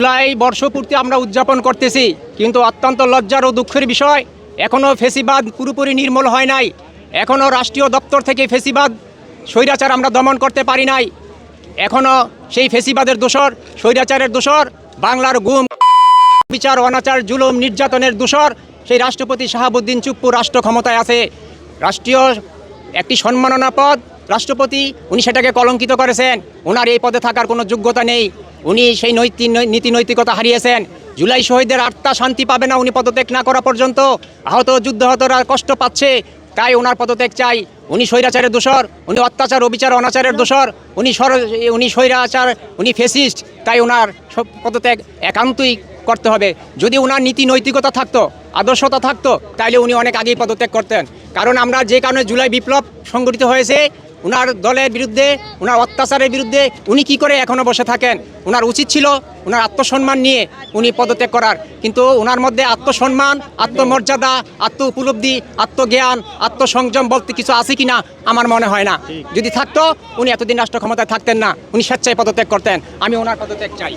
জুলাই বর্ষপূর্তি আমরা উদযাপন করতেছি, কিন্তু অত্যন্ত লজ্জার ও দুঃখের বিষয়, এখনও ফেসিবাদ পুরোপুরি নির্মূল হয় নাই। এখনও রাষ্ট্রীয় দপ্তর থেকে ফেসিবাদ স্বৈরাচার আমরা দমন করতে পারি নাই। এখনও সেই ফেসিবাদের দোষর, স্বৈরাচারের দোষর, বাংলার গুম বিচার, অনাচার, জুলুম, নির্যাতনের দোষর সেই রাষ্ট্রপতি শাহাবুদ্দিন চুপ্পু রাষ্ট্র ক্ষমতায় আছে। রাষ্ট্রীয় একটি সম্মাননা পদ রাষ্ট্রপতি, উনি সেটাকে কলঙ্কিত করেছেন। ওনার এই পদে থাকার কোনো যোগ্যতা নেই। উনি সেই নীতি নৈতিকতা হারিয়েছেন। জুলাই শহীদদের আত্মা শান্তি পাবে না উনি পদত্যাগ না করা পর্যন্ত। আহত যুদ্ধাহতরা কষ্ট পাচ্ছে, তাই ওনার পদত্যাগ চাই। উনি স্বৈরাচারের দোষর, উনি অত্যাচার, অবিচার, অনাচারের দোষর, উনি স্বৈরাচার, উনি ফেসিস্ট। তাই ওনার পদত্যাগ একান্তই করতে হবে। যদি ওনার নীতি নৈতিকতা থাকতো, আদর্শতা থাকতো, তাইলে উনি অনেক আগেই পদত্যাগ করতেন। কারণ আমরা যে কারণে জুলাই বিপ্লব সংগঠিত হয়েছে, ওনার দলের বিরুদ্ধে, ওনার অত্যাচারের বিরুদ্ধে, উনি কি করে এখনও বসে থাকেন? ওনার উচিত ছিল ওনার আত্মসম্মান নিয়ে উনি পদত্যাগ করার। কিন্তু ওনার মধ্যে আত্মসম্মান, আত্মমর্যাদা, আত্ম উপলব্ধি, আত্মজ্ঞান, আত্মসংযম বলতে কিছু আছে কি না আমার মনে হয় না। যদি থাকতো উনি এতদিন রাষ্ট্র ক্ষমতায় থাকতেন না, উনি স্বেচ্ছায় পদত্যাগ করতেন। আমি ওনার পদত্যাগ চাই।